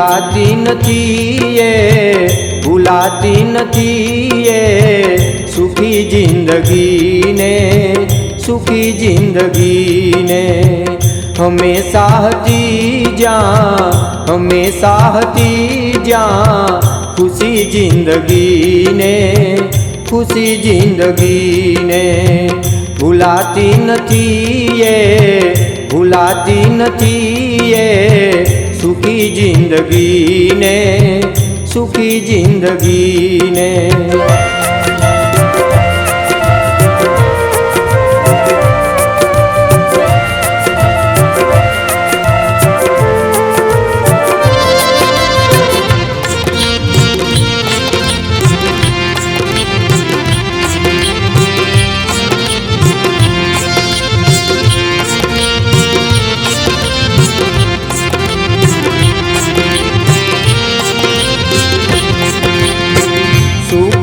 ભૂલાતી નથી એ ભૂલાતી નથી એ સુખી જિંદગીને સુખી જિંદગીને હંમેશા હતી જ્યાં ખુશી જિંદગીને ખુશી જિંદગીને ભૂલાતી નથી એ ભૂલાતી નથી એ સુખી જિંદગીને સુખી જિંદગીને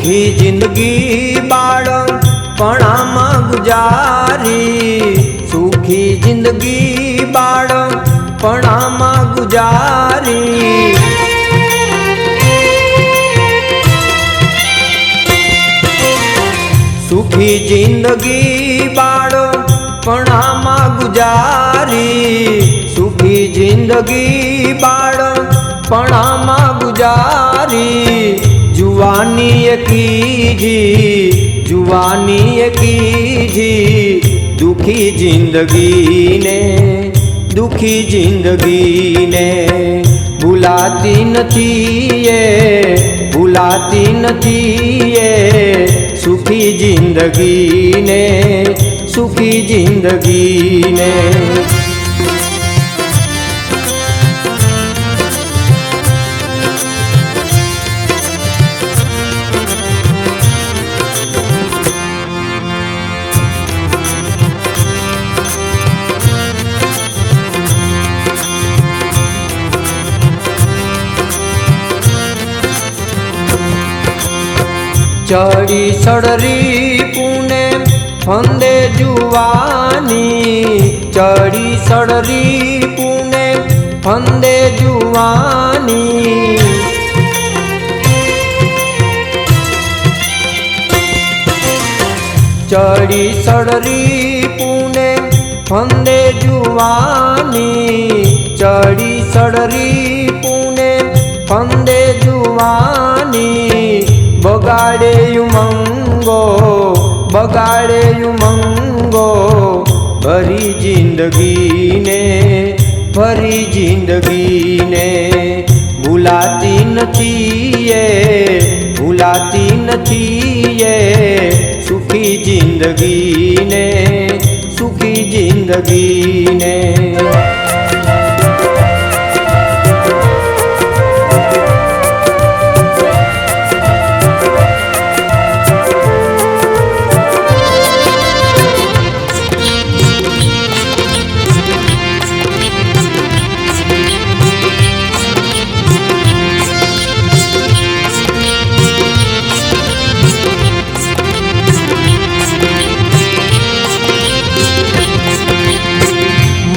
સુખી જિંદગી બાળપણામાં ગુજારી સુખી જિંદગી બાળપણામાં ગુજારી સુખી જિંદગી બાળપણામાં ગુજારી સુખી જિંદગી બાળપણામાં ગુજારી जुवानी कीजी दुखी जिंदगी ने भूलाती नहीं ये सुखी जिंदगी ने चढ़ी सड़री पुणे फंदे जुवानी चढ़ी सड़री पुणे फंदे जुवानी चढ़ी सड़री पुणे फंदे जुवानी चढ़ी सड़री पुणे फंदे जुवानी बगाड़े उमंगो भरी जिंदगी ने भूलाती नहीं ये सुखी जिंदगी ने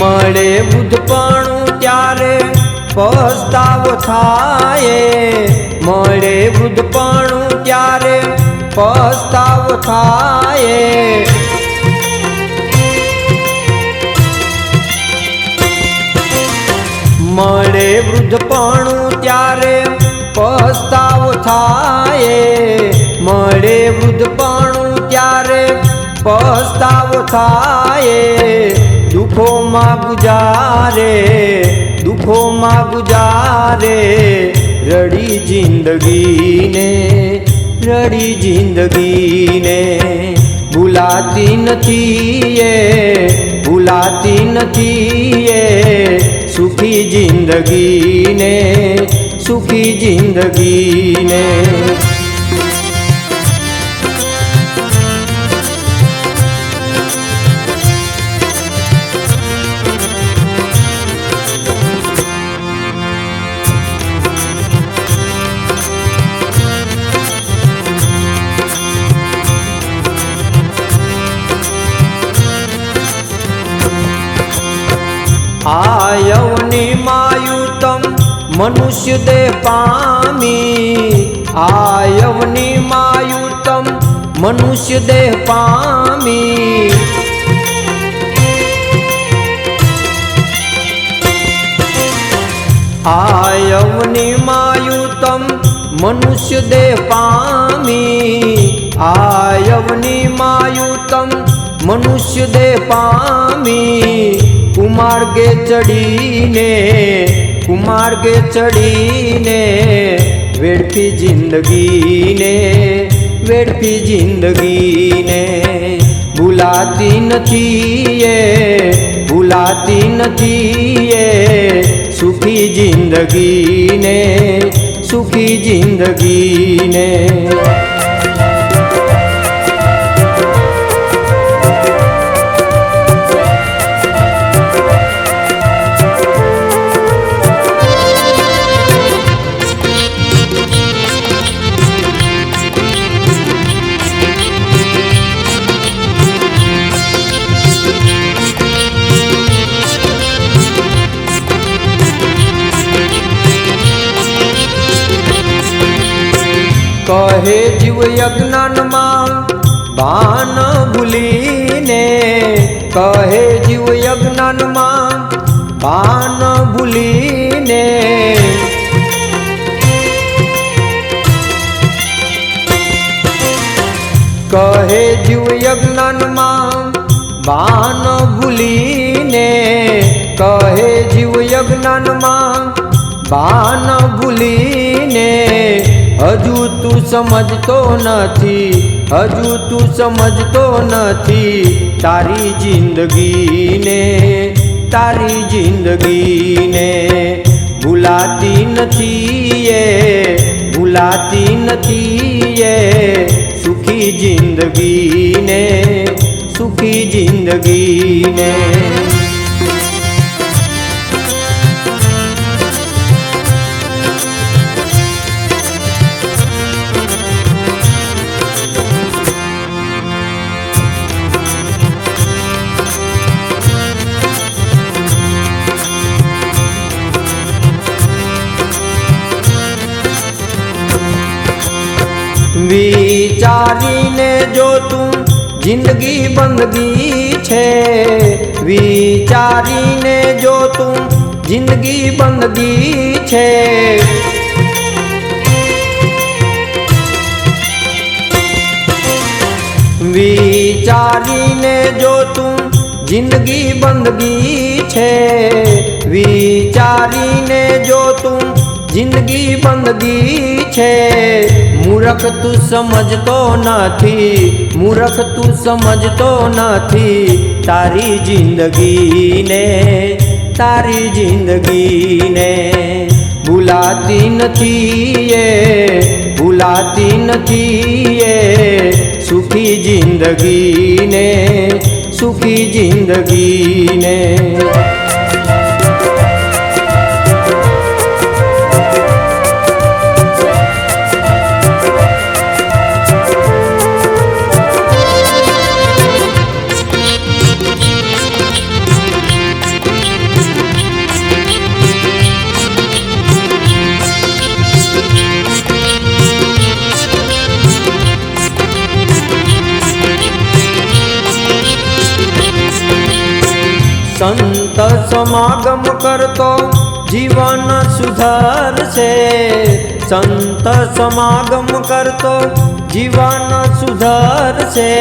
મળે બુદ્ધપણું ત્યારે પસ્તાવો થાય મળે બુદ્ધપણું ત્યારે પસ્તાવો થાય મળે વૃદ્ધપણું ત્યારે પસ્તાવો થાય મળે વૃદ્ધપણું ત્યારે પસ્તાવો થાય दुखों माँ गुजारे रड़ी जिंदगी ने भूलाती नहीं ये सुखी जिंदगी ने आयवनी मायुतम મનુષ્ય દેહ પામી આ યવની માયુતમ મનુષ્ય દેહ પામી આ યવની માયુતમ મનુષ્ય દેહ પામી આ યવની માયુતમ મનુષ્ય દેહ પામી કુમાર્ગે ચડીને વેડફી જિંદગીને ભૂલાતી નથી એ સુખી જિંદગીને કહે જીવ યજ્ઞાનમાં ભાન ભૂલીને કહે જીવ યજ્ઞાનમાં ભાન ભૂલીને કહે જીવ યજ્ઞાનમાં ભાન ભૂલીને કહે જીવ યજ્ઞાનમાં ભાન ભૂલીને હજુ તું સમજતો નથી તારી જિંદગીને ભૂલાતી નથી એ સુખી જિંદગીને વિચારીને જો તું જિંદગી બંદગી છે વિચારીને જો તું જિંદગી બંદગી છે વિચારીને જો તું જિંદગી બંદગી છે વિચારીને જો તું જિંદગી બંદગી છે મૂર્ખ તું સમજતો નથી તારી જિંદગીને ભૂલાતી નથી એ સુખી જિંદગીને સંત સમાગમ કરતો જીવન સુધરશે સંત સમાગમ કરતો જીવન સુધરશે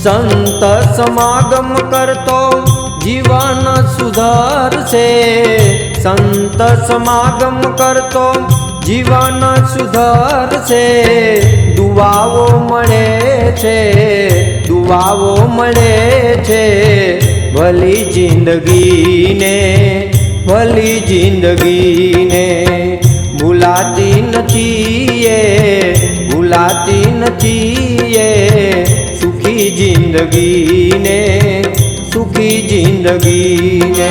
સંત સમાગમ કરતો જીવન સુધરશે સંત સમાગમ કરતો જીવન સુધરશે દુઆઓ મળે છે ભલી જિંદગીને ભૂલાતી નથી એ સુખી જિંદગીને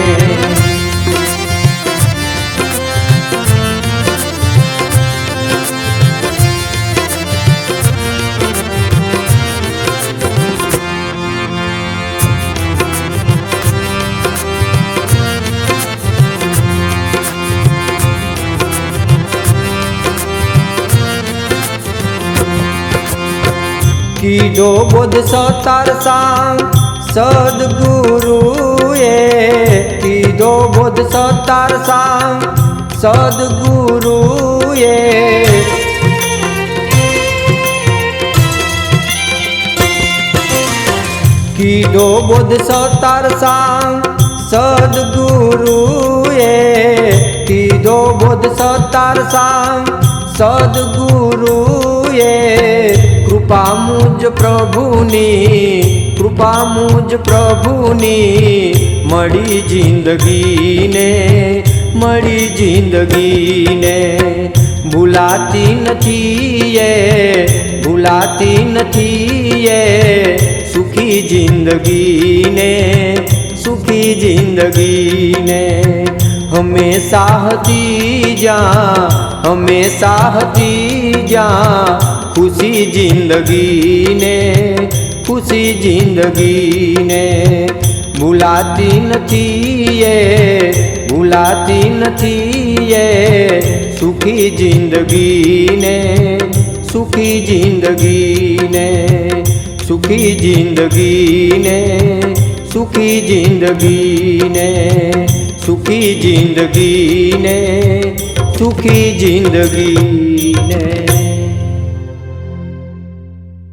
કીધો બોધ સતાર સાંગ સદગુરુએ, કીધો બોધ સતાર સાંગ સદગુરુએ. કીધો બોધ સતાર સાંગ સદગુરુએ, કીધો બોધ સતાર સાંગ સદગુરુએ. કૃપા મુજ પ્રભુની, કૃપા મુજ પ્રભુની મળી જિંદગીને, મળી જિંદગીને. ભૂલાતી નથી એ, ભૂલાતી નથી એ સુખી જિંદગીને, સુખી જિંદગીને. હંમેશા હતી જ્યાં, હંમેશા હતી જ્યાં ખુશી જિંદગીને, ખુશી જિંદગીને. ભૂલાતી નથી એ, ભૂલાતી નથી એ સુખી જિંદગીને, સુખી જિંદગીને. સુખી જિંદગીને, સુખી જિંદગીને, સુખી જિંદગીને, સુખી જિંદગીને.